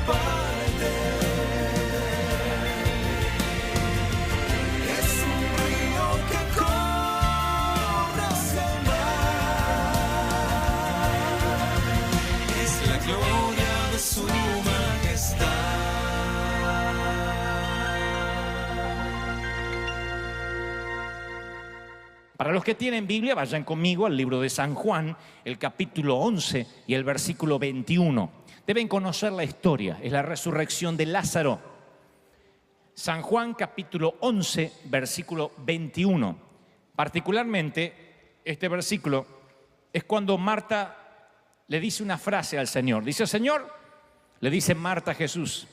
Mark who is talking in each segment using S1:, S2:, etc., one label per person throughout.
S1: parte. Es un río que corre hacia el mar. Es la gloria de su majestad.
S2: Para los que tienen Biblia, vayan conmigo al libro de San Juan, el capítulo 11 y el versículo 21. Deben conocer la historia, es la resurrección de Lázaro. San Juan capítulo 11, versículo 21. Particularmente, este versículo es cuando Marta le dice una frase al Señor. Dice: Señor, le dice Marta a Jesús,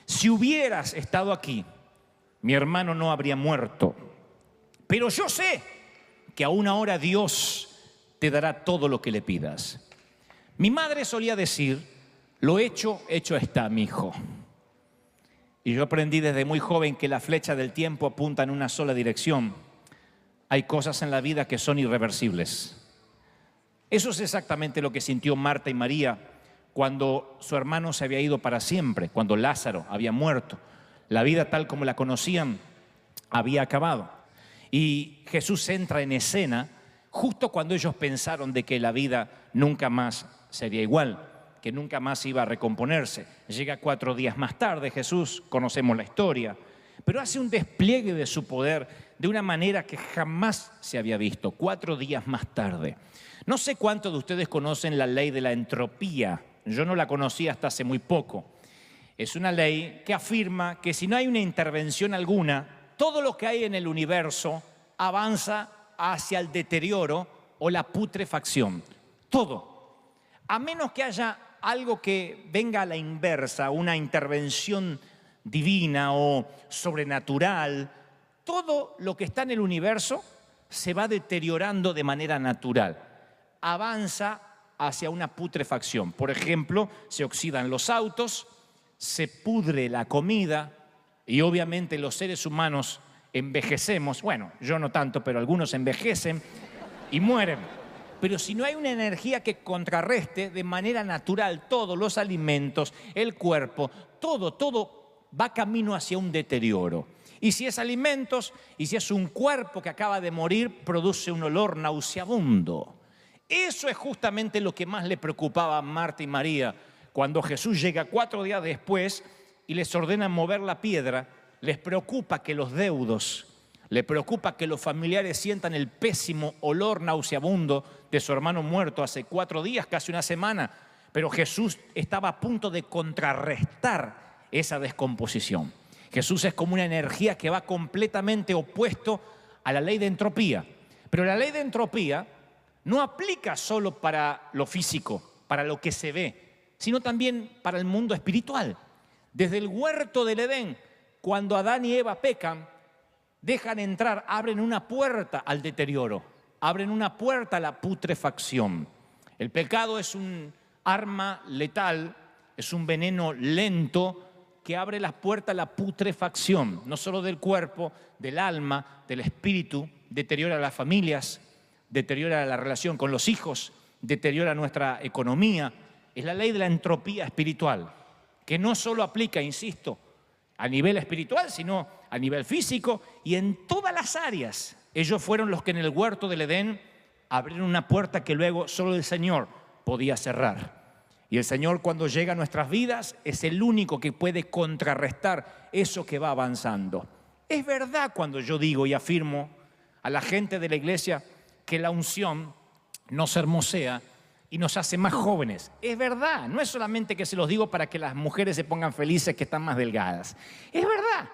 S2: si hubieras estado aquí, mi hermano no habría muerto. Pero yo sé que aún ahora Dios te dará todo lo que le pidas. Mi madre solía decir, lo hecho, hecho está, mi hijo. Y yo aprendí desde muy joven que la flecha del tiempo apunta en una sola dirección. Hay cosas en la vida que son irreversibles. Eso es exactamente lo que sintió Marta y María cuando su hermano se había ido para siempre, cuando Lázaro había muerto. La vida tal como la conocían había acabado. Y Jesús entra en escena justo cuando ellos pensaron de que la vida nunca más sería igual, que nunca más iba a recomponerse. Llega 4 días más tarde Jesús, conocemos la historia, pero hace un despliegue de su poder de una manera que jamás se había visto, 4 días más tarde. No sé cuántos de ustedes conocen la ley de la entropía. Yo no la conocía hasta hace muy poco. Es una ley que afirma que si no hay una intervención alguna, todo lo que hay en el universo avanza hacia el deterioro o la putrefacción. Todo. A menos que haya algo que venga a la inversa, una intervención divina o sobrenatural, todo lo que está en el universo se va deteriorando de manera natural. Avanza hacia una putrefacción. Por ejemplo, se oxidan los autos, se pudre la comida y obviamente los seres humanos envejecemos. Bueno, yo no tanto, pero algunos envejecen y mueren. Pero si no hay una energía que contrarreste de manera natural todos los alimentos, el cuerpo, todo va camino hacia un deterioro. Y si es alimentos y si es un cuerpo que acaba de morir, produce un olor nauseabundo. Eso es justamente lo que más le preocupaba a Marta y María cuando Jesús llega 4 días después y les ordena mover la piedra. Les preocupa que los deudos, les preocupa que los familiares sientan el pésimo olor nauseabundo de su hermano muerto hace 4 días, casi una semana. Pero Jesús estaba a punto de contrarrestar esa descomposición. Jesús es como una energía que va completamente opuesto a la ley de entropía. Pero la ley de entropía no aplica solo para lo físico, para lo que se ve, sino también para el mundo espiritual. Desde el huerto del Edén, cuando Adán y Eva pecan, dejan entrar, abren una puerta al deterioro, abren una puerta a la putrefacción. El pecado es un arma letal, es un veneno lento que abre las puertas a la putrefacción, no solo del cuerpo, del alma, del espíritu, deteriora las familias, deteriora la relación con los hijos, deteriora nuestra economía. Es la ley de la entropía espiritual, que no solo aplica, insisto, a nivel espiritual, sino a nivel físico y en todas las áreas. Ellos fueron los que en el huerto del Edén abrieron una puerta que luego solo el Señor podía cerrar. Y el Señor, cuando llega a nuestras vidas, es el único que puede contrarrestar eso que va avanzando. Es verdad cuando yo digo y afirmo a la gente de la iglesia que la unción nos hermosea y nos hace más jóvenes. Es verdad, no es solamente que se los digo para que las mujeres se pongan felices que están más delgadas. Es verdad,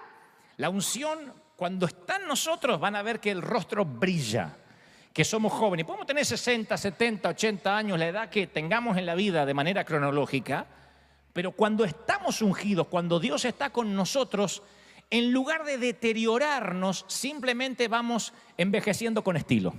S2: la unción, cuando está en nosotros, van a ver que el rostro brilla, que somos jóvenes. Podemos tener 60, 70, 80 años, la edad que tengamos en la vida de manera cronológica, pero cuando estamos ungidos, cuando Dios está con nosotros, en lugar de deteriorarnos, simplemente vamos envejeciendo con estilo.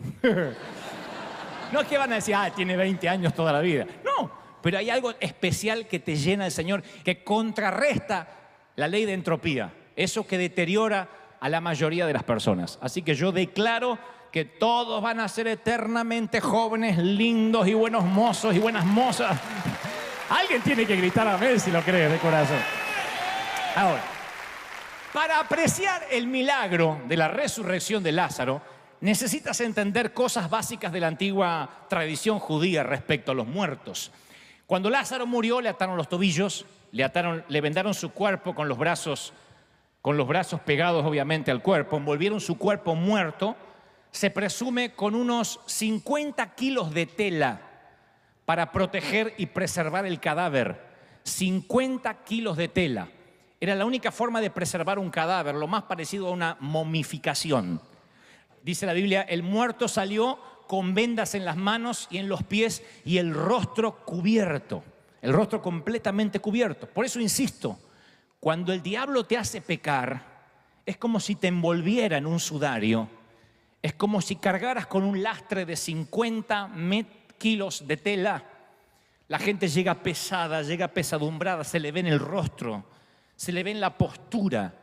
S2: No es que van a decir, tiene 20 años toda la vida. No, pero hay algo especial que te llena el Señor, que contrarresta la ley de entropía, eso que deteriora a la mayoría de las personas. Así que yo declaro que todos van a ser eternamente jóvenes, lindos y buenos mozos y buenas mozas. Alguien tiene que gritar amén si lo cree de corazón. Ahora, para apreciar el milagro de la resurrección de Lázaro, necesitas entender cosas básicas de la antigua tradición judía respecto a los muertos. Cuando Lázaro murió, le ataron los tobillos, le vendaron su cuerpo con los brazos pegados obviamente al cuerpo, envolvieron su cuerpo muerto, se presume con unos 50 kilos de tela para proteger y preservar el cadáver. 50 kilos de tela. Era la única forma de preservar un cadáver, lo más parecido a una momificación. Dice la Biblia, el muerto salió con vendas en las manos y en los pies y el rostro cubierto, el rostro completamente cubierto. Por eso insisto, cuando el diablo te hace pecar, es como si te envolviera en un sudario, es como si cargaras con un lastre de 50 kilos de tela. La gente llega pesada, llega pesadumbrada, se le ve en el rostro, se le ve en la postura.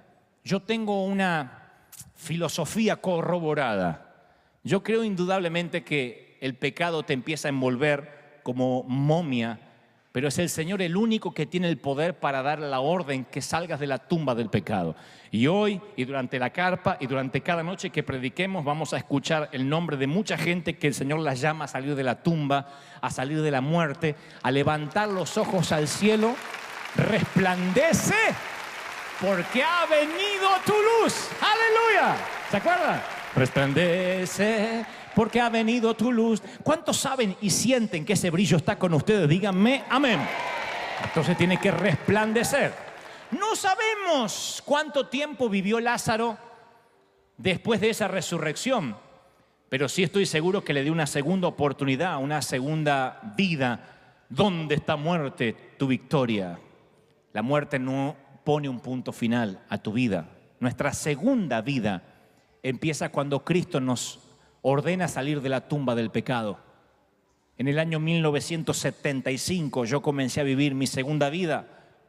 S2: Yo tengo una filosofía corroborada. Yo creo indudablemente que el pecado te empieza a envolver como momia, pero es el Señor el único que tiene el poder para dar la orden que salgas de la tumba del pecado. Y hoy, y durante la carpa, y durante cada noche que prediquemos, vamos a escuchar el nombre de mucha gente que el Señor las llama a salir de la tumba, a salir de la muerte, a levantar los ojos al cielo. Resplandece, porque ha venido tu luz. ¡Aleluya! ¿Se acuerdan? Resplandece, porque ha venido tu luz. ¿Cuántos saben y sienten que ese brillo está con ustedes? Díganme amén. Entonces tiene que resplandecer. No sabemos cuánto tiempo vivió Lázaro después de esa resurrección, pero sí estoy seguro que le dio una segunda oportunidad, una segunda vida. ¿Dónde está, muerte, tu victoria? La muerte no pone un punto final a tu vida. Nuestra segunda vida empieza cuando Cristo nos ordena salir de la tumba del pecado. En el año 1975 yo comencé a vivir mi segunda vida,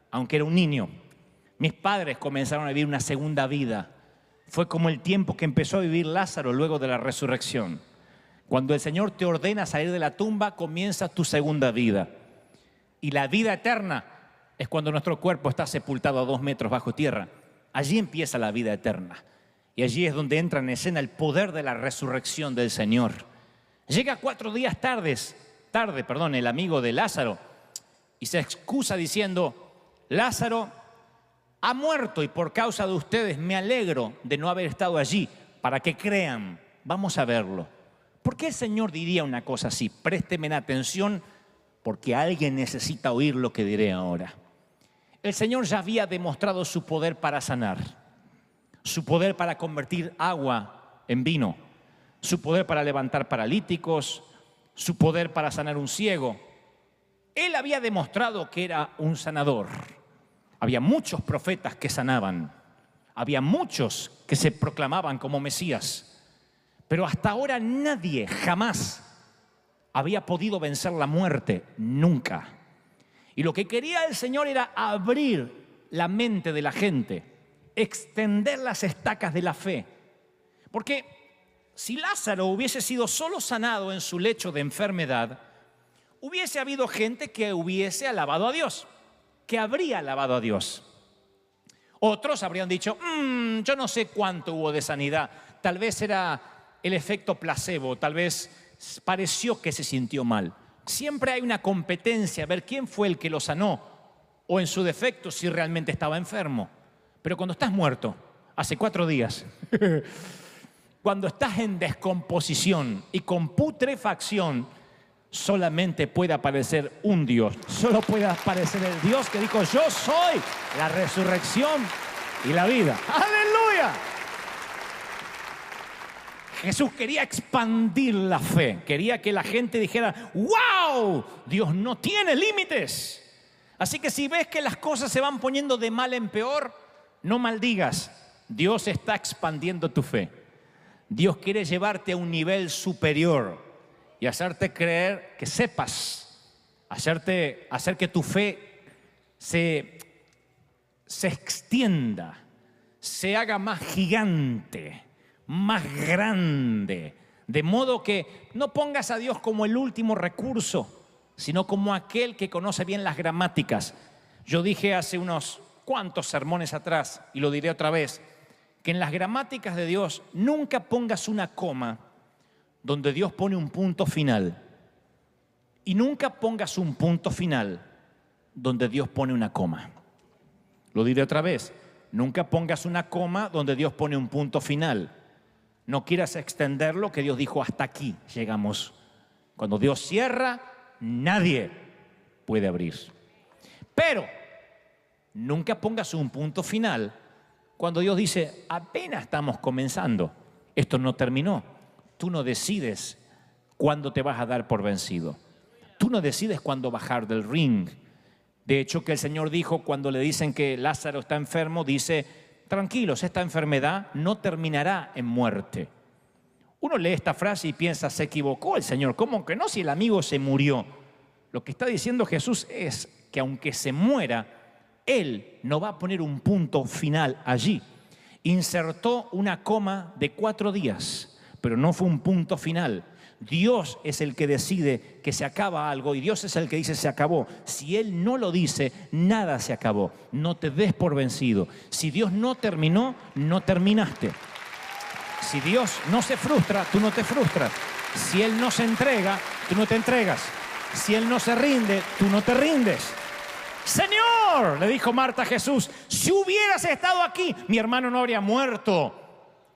S2: aunque era un niño. Mis padres comenzaron a vivir una segunda vida. Fue como el tiempo que empezó a vivir Lázaro luego de la resurrección. Cuando el Señor te ordena salir de la tumba, comienza tu segunda vida. Y la vida eterna es cuando nuestro cuerpo está sepultado a 2 metros bajo tierra. Allí empieza la vida eterna. Y allí es donde entra en escena el poder de la resurrección del Señor. Llega 4 días tarde, el amigo de Lázaro, y se excusa diciendo, Lázaro ha muerto y por causa de ustedes me alegro de no haber estado allí para que crean. Vamos a verlo. ¿Por qué el Señor diría una cosa así? Présteme atención porque alguien necesita oír lo que diré ahora. El Señor ya había demostrado su poder para sanar, su poder para convertir agua en vino, su poder para levantar paralíticos, su poder para sanar un ciego. Él había demostrado que era un sanador. Había muchos profetas que sanaban, había muchos que se proclamaban como Mesías, pero hasta ahora nadie jamás había podido vencer la muerte, nunca. Y lo que quería el Señor era abrir la mente de la gente, extender las estacas de la fe. Porque si Lázaro hubiese sido solo sanado en su lecho de enfermedad, hubiese habido gente que hubiese alabado a Dios, que habría alabado a Dios. Otros habrían dicho, yo no sé cuánto hubo de sanidad, tal vez era el efecto placebo, tal vez pareció que se sintió mal. Siempre hay una competencia a ver quién fue el que lo sanó o en su defecto si realmente estaba enfermo. Pero cuando estás muerto, hace 4 días, cuando estás en descomposición y con putrefacción, solamente puede aparecer un Dios. Solo puede aparecer el Dios que dijo, yo soy la resurrección y la vida. ¡Aleluya! Jesús quería expandir la fe, quería que la gente dijera, ¡wow! Dios no tiene límites. Así que si ves que las cosas se van poniendo de mal en peor, no maldigas. Dios está expandiendo tu fe. Dios quiere llevarte a un nivel superior y hacerte creer que sepas, hacer que tu fe se extienda, se haga más gigante, más grande, de modo que no pongas a Dios como el último recurso, sino como aquel que conoce bien las gramáticas. Yo dije hace unos cuantos sermones atrás, y lo diré otra vez, que en las gramáticas de Dios nunca pongas una coma donde Dios pone un punto final. Y nunca pongas un punto final donde Dios pone una coma. Lo diré otra vez, nunca pongas una coma donde Dios pone un punto final. No quieras extender lo que Dios dijo, hasta aquí llegamos. Cuando Dios cierra, nadie puede abrir. Pero nunca pongas un punto final cuando Dios dice, apenas estamos comenzando, esto no terminó. Tú no decides cuándo te vas a dar por vencido. Tú no decides cuándo bajar del ring. De hecho, que el Señor dijo cuando le dicen que Lázaro está enfermo, dice, tranquilos, esta enfermedad no terminará en muerte. Uno lee esta frase y piensa, se equivocó el Señor. ¿Cómo que no si el amigo se murió? Lo que está diciendo Jesús es que aunque se muera, Él no va a poner un punto final allí. Insertó una coma de 4 días, pero no fue un punto final. Dios es el que decide que se acaba algo y Dios es el que dice se acabó. Si Él no lo dice, nada se acabó. No te des por vencido. Si Dios no terminó, no terminaste. Si Dios no se frustra, tú no te frustras. Si Él no se entrega, tú no te entregas. Si Él no se rinde, tú no te rindes. Señor, le dijo Marta a Jesús, si hubieras estado aquí, mi hermano no habría muerto.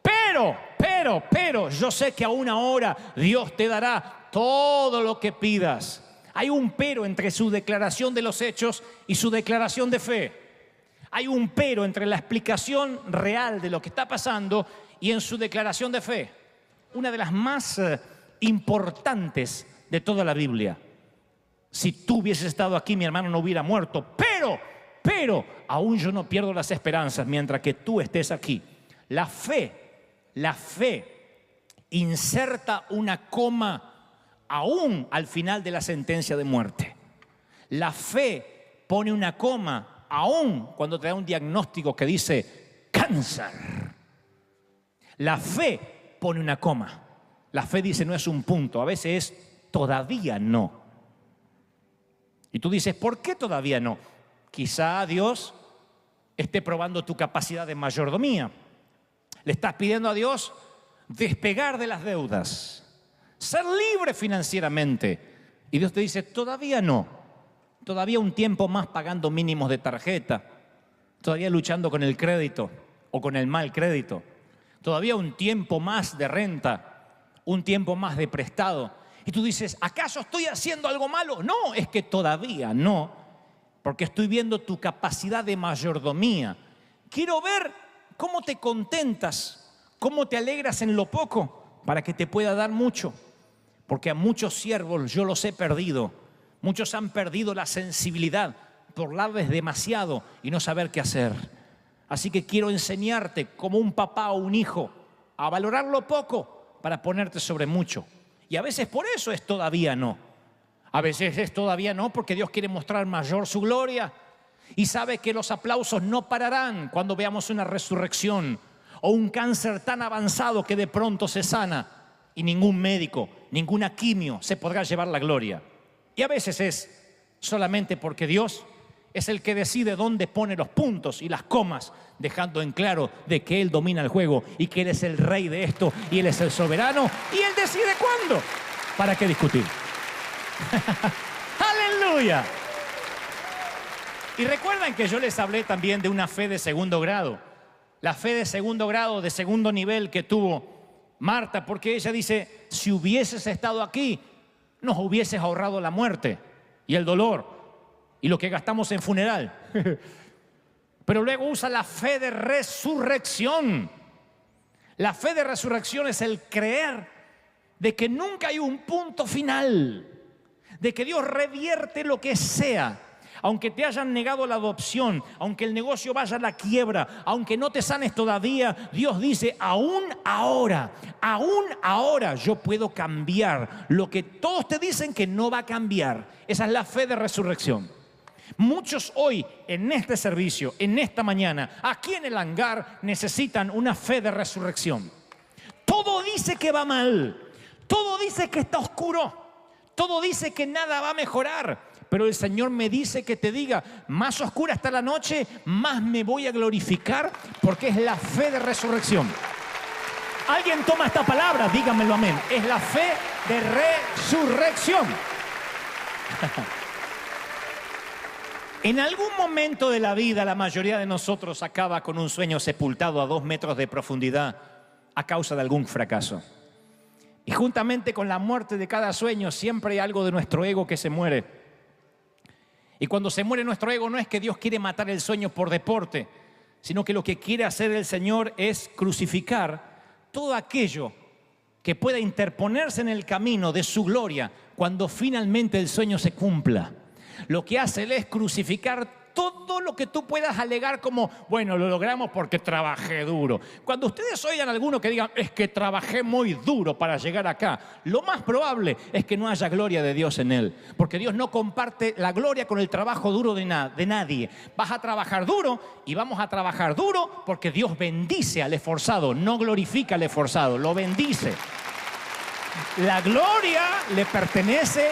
S2: Pero, yo sé que aún ahora Dios te dará todo lo que pidas. Hay un pero entre su declaración de los hechos y su declaración de fe. Hay un pero entre la explicación real de lo que está pasando y en su declaración de fe. Una de las más importantes de toda la Biblia. Si tú hubieses estado aquí, mi hermano no hubiera muerto. Pero, aún yo no pierdo las esperanzas mientras que tú estés aquí. La fe inserta una coma aún al final de la sentencia de muerte. La fe pone una coma aún cuando te da un diagnóstico que dice cáncer. La fe pone una coma. La fe dice no es un punto, a veces es todavía no. Y tú dices, ¿por qué todavía no? Quizá Dios esté probando tu capacidad de mayordomía. Le estás pidiendo a Dios despegar de las deudas, ser libre financieramente. Y Dios te dice, todavía no. Todavía un tiempo más pagando mínimos de tarjeta. Todavía luchando con el crédito o con el mal crédito. Todavía un tiempo más de renta, un tiempo más de prestado. Y tú dices, ¿acaso estoy haciendo algo malo? No, es que todavía no, porque estoy viendo tu capacidad de mayordomía. Quiero ver cómo te contentas, cómo te alegras en lo poco, para que te pueda dar mucho. Porque a muchos siervos yo los he perdido. Muchos han perdido la sensibilidad por darles demasiado y no saber qué hacer. Así que quiero enseñarte como un papá o un hijo a valorar lo poco para ponerte sobre mucho. Y a veces por eso es todavía no. A veces es todavía no porque Dios quiere mostrar mayor su gloria. Y sabe que los aplausos no pararán cuando veamos una resurrección o un cáncer tan avanzado que de pronto se sana y ningún médico, ninguna quimio se podrá llevar la gloria. Y a veces es solamente porque Dios es el que decide dónde pone los puntos y las comas, dejando en claro de que Él domina el juego y que Él es el rey de esto y Él es el soberano y Él decide cuándo. ¿Para qué discutir? ¡Aleluya! Y recuerdan que yo les hablé también de una fe de segundo grado. La fe de segundo grado, de segundo nivel que tuvo Marta, porque ella dice, si hubieses estado aquí, nos hubieses ahorrado la muerte y el dolor y lo que gastamos en funeral. Pero luego usa la fe de resurrección. La fe de resurrección es el creer de que nunca hay un punto final, de que Dios revierte lo que sea. Aunque te hayan negado la adopción, aunque el negocio vaya a la quiebra, aunque no te sanes todavía, Dios dice, aún ahora yo puedo cambiar lo que todos te dicen que no va a cambiar. Esa es la fe de resurrección. Muchos hoy en este servicio, en esta mañana, aquí en el hangar, necesitan una fe de resurrección. Todo dice que va mal, todo dice que está oscuro, Todo dice que nada va a mejorar, pero el Señor me dice que te diga, más oscura está la noche, más me voy a glorificar, porque es la fe de resurrección. ¿Alguien toma esta palabra? Dígamelo, amén. Es la fe de resurrección. En algún momento de la vida, la mayoría de nosotros acaba con un sueño sepultado a 2 metros de profundidad a causa de algún fracaso. Y juntamente con la muerte de cada sueño, siempre hay algo de nuestro ego que se muere. Y cuando se muere nuestro ego, no es que Dios quiere matar el sueño por deporte, sino que lo que quiere hacer el Señor es crucificar todo aquello que pueda interponerse en el camino de su gloria cuando finalmente el sueño se cumpla. Lo que hace Él es crucificar todo lo que tú puedas alegar como, bueno, lo logramos porque trabajé duro. Cuando ustedes oigan a alguno que digan, es que trabajé muy duro para llegar acá, lo más probable es que no haya gloria de Dios en él. Porque Dios no comparte la gloria con el trabajo duro de nadie. Vas a trabajar duro y vamos a trabajar duro porque Dios bendice al esforzado, no glorifica al esforzado, lo bendice. La gloria le pertenece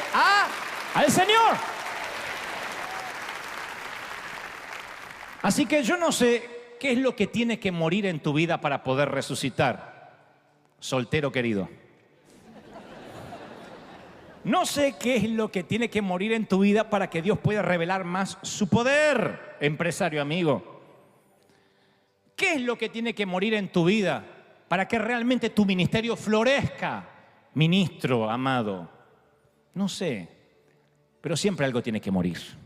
S2: al Señor. Así que yo no sé qué es lo que tiene que morir en tu vida para poder resucitar, soltero querido. No sé qué es lo que tiene que morir en tu vida para que Dios pueda revelar más su poder, empresario amigo. ¿Qué es lo que tiene que morir en tu vida para que realmente tu ministerio florezca, ministro amado? No sé, pero siempre algo tiene que morir.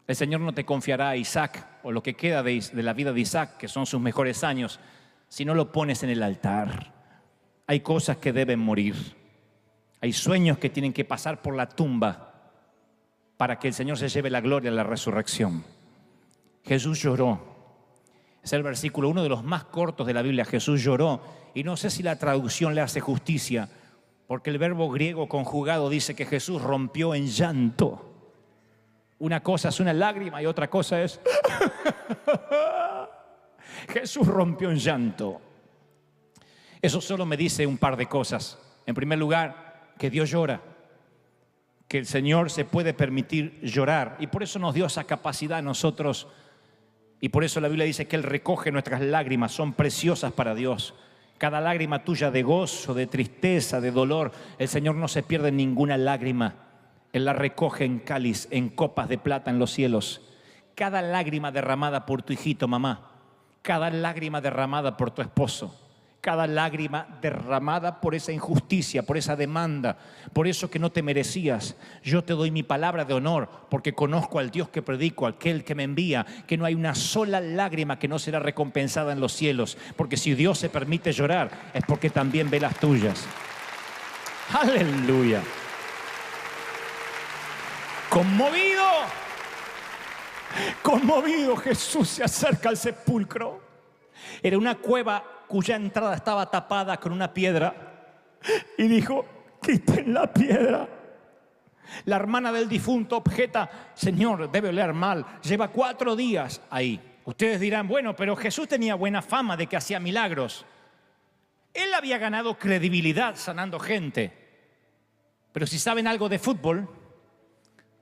S2: El Señor no te confiará a Isaac o lo que queda de la vida de Isaac, que son sus mejores años, si no lo pones en el altar. Hay cosas que deben morir. Hay sueños que tienen que pasar por la tumba para que el Señor se lleve la gloria de la resurrección. Jesús lloró. Es el versículo, uno de los más cortos de la Biblia. Jesús lloró. Y no sé si la traducción le hace justicia, porque el verbo griego conjugado dice que Jesús rompió en llanto. Una cosa es una lágrima y otra cosa es... Jesús rompió en llanto. Eso solo me dice un par de cosas. En primer lugar, que Dios llora, que el Señor se puede permitir llorar. Y por eso nos dio esa capacidad a nosotros. Y por eso la Biblia dice que Él recoge nuestras lágrimas, son preciosas para Dios. Cada lágrima tuya de gozo, de tristeza, de dolor, el Señor no se pierde ninguna lágrima. Él la recoge en cáliz, en copas de plata en los cielos. Cada lágrima derramada por tu hijito, mamá. Cada lágrima derramada por tu esposo. Cada lágrima derramada por esa injusticia, por esa demanda, por eso que no te merecías. Yo te doy mi palabra de honor porque conozco al Dios que predico, aquel que me envía, que no hay una sola lágrima que no será recompensada en los cielos. Porque si Dios se permite llorar, es porque también ve las tuyas. ¡Aleluya! Conmovido, Jesús se acerca al sepulcro. Era una cueva cuya entrada estaba tapada con una piedra. Y dijo, quiten la piedra. La hermana del difunto objeta, Señor, debe oler mal. Lleva 4 días ahí. Ustedes dirán, bueno, pero Jesús tenía buena fama de que hacía milagros. Él había ganado credibilidad sanando gente. Pero si saben algo de fútbol,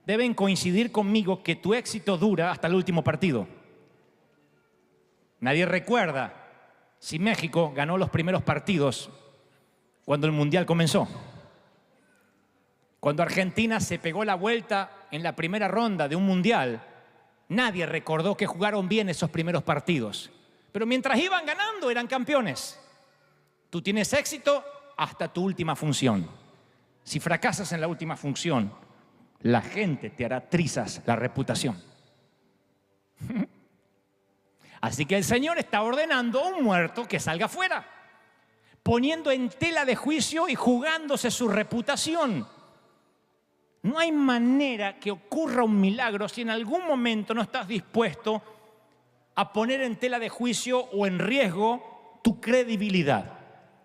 S2: deben coincidir conmigo que tu éxito dura hasta el último partido. Nadie recuerda si México ganó los primeros partidos cuando el Mundial comenzó. Cuando Argentina se pegó la vuelta en la primera ronda de un Mundial, nadie recordó que jugaron bien esos primeros partidos. Pero mientras iban ganando, eran campeones. Tú tienes éxito hasta tu última función. Si fracasas en la última función, la gente te hará trizas la reputación. Así que el Señor está ordenando a un muerto que salga fuera, poniendo en tela de juicio y jugándose su reputación. No hay manera que ocurra un milagro si en algún momento no estás dispuesto a poner en tela de juicio o en riesgo tu credibilidad.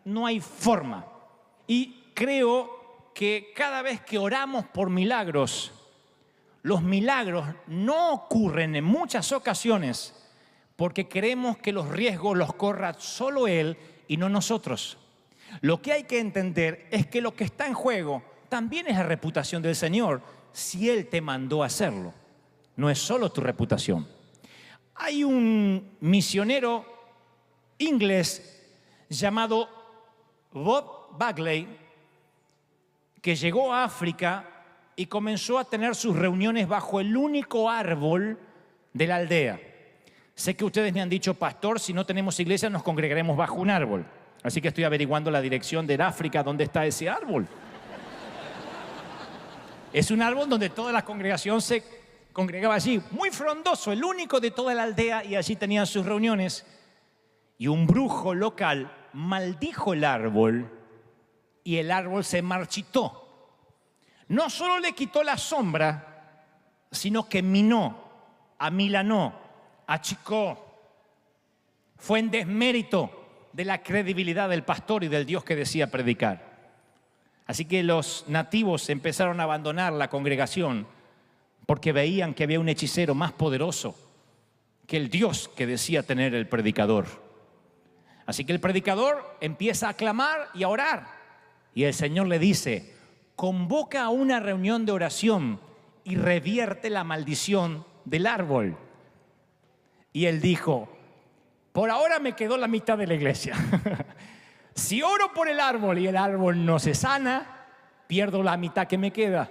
S2: No hay forma. Y creo que cada vez que oramos por milagros, los milagros no ocurren en muchas ocasiones porque queremos que los riesgos los corra solo Él y no nosotros. Lo que hay que entender es que lo que está en juego también es la reputación del Señor si Él te mandó a hacerlo. No es solo tu reputación. Hay un misionero inglés llamado Bob Bagley que llegó a África y comenzó a tener sus reuniones bajo el único árbol de la aldea. Sé que ustedes me han dicho, pastor, si no tenemos iglesia nos congregaremos bajo un árbol. Así que estoy averiguando la dirección del África, ¿dónde está ese árbol? Es un árbol donde toda la congregación se congregaba allí, muy frondoso, el único de toda la aldea, y allí tenían sus reuniones. Y un brujo local maldijo el árbol y el árbol se marchitó. No solo le quitó la sombra, sino que minó, amilanó, achicó. Fue en desmérito de la credibilidad del pastor y del Dios que decía predicar. Así que los nativos empezaron a abandonar la congregación porque veían que había un hechicero más poderoso que el Dios que decía tener el predicador. Así que el predicador empieza a clamar y a orar. Y el Señor le dice, convoca a una reunión de oración y revierte la maldición del árbol. Y él dijo, por ahora me quedó la mitad de la iglesia. Si oro por el árbol y el árbol no se sana, pierdo la mitad que me queda.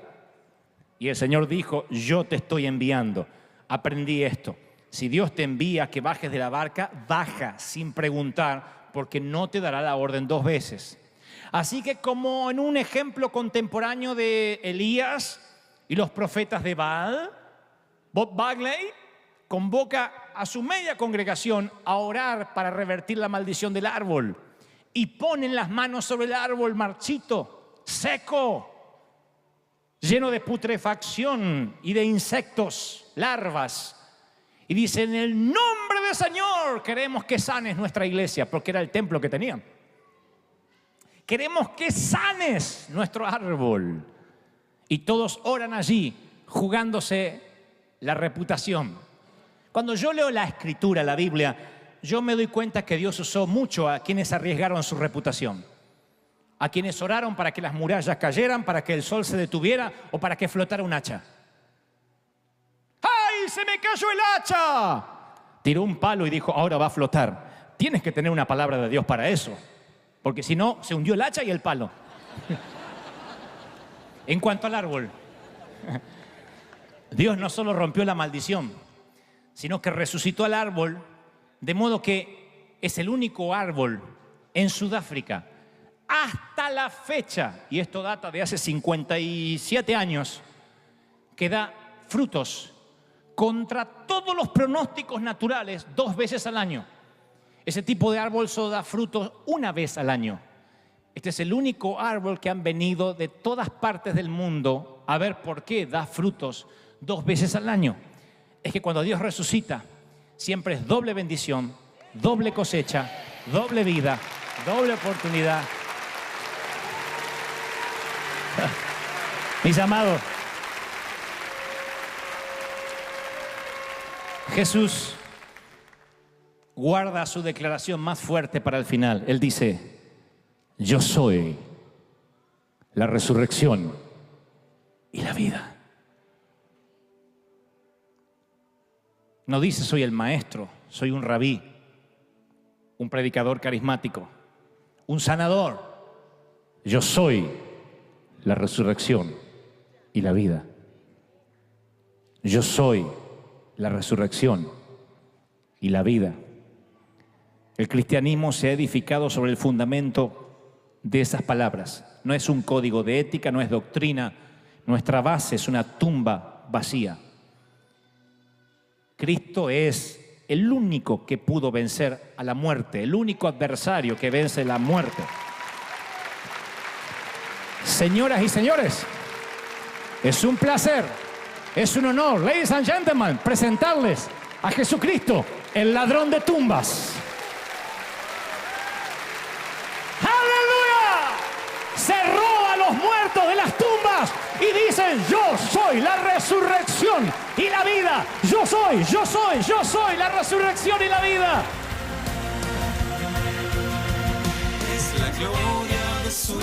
S2: Y el Señor dijo, yo te estoy enviando. Aprendí esto. Si Dios te envía que bajes de la barca, baja sin preguntar, porque no te dará la orden 2 veces. Así que como en un ejemplo contemporáneo de Elías y los profetas de Baal, Bob Bagley convoca a su media congregación a orar para revertir la maldición del árbol. Y ponen las manos sobre el árbol marchito, seco, lleno de putrefacción y de insectos, larvas. Y dice, en el nombre del Señor queremos que sanes nuestra iglesia, porque era el templo que tenían. Queremos que sanes nuestro árbol. Y todos oran allí, jugándose la reputación. Cuando yo leo la Escritura, la Biblia, yo me doy cuenta que Dios usó mucho a quienes arriesgaron su reputación. A quienes oraron para que las murallas cayeran, para que el sol se detuviera o para que flotara un hacha. ¡Ay, se me cayó el hacha! Tiró un palo y dijo, ahora va a flotar. Tienes que tener una palabra de Dios para eso, porque si no, se hundió el hacha y el palo. En cuanto al árbol, Dios no solo rompió la maldición, sino que resucitó al árbol, de modo que es el único árbol en Sudáfrica hasta la fecha, y esto data de hace 57 años, que da frutos contra todos los pronósticos naturales 2 veces al año. Ese tipo de árbol solo da frutos 1 vez al año. Este es el único árbol que han venido de todas partes del mundo a ver por qué da frutos 2 veces al año. Es que cuando Dios resucita, siempre es doble bendición, doble cosecha, doble vida, doble oportunidad. Mis amados, Jesús guarda su declaración más fuerte para el final. Él dice, yo soy la resurrección y la vida. No dice soy el maestro, soy un rabí, un predicador carismático, un sanador. Yo soy la resurrección y la vida. Yo soy la resurrección y la vida. El cristianismo se ha edificado sobre el fundamento de esas palabras. No es un código de ética, no es doctrina. Nuestra base es una tumba vacía. Cristo es el único que pudo vencer a la muerte, el único adversario que vence la muerte. Señoras y señores, es un placer, es un honor, ladies and gentlemen, presentarles a Jesucristo, el ladrón de tumbas. ¡Aleluya! Cerró a los muertos de las tumbas y dicen, yo soy la resurrección y la vida. Yo soy la resurrección y la vida.
S1: Es la gloria de su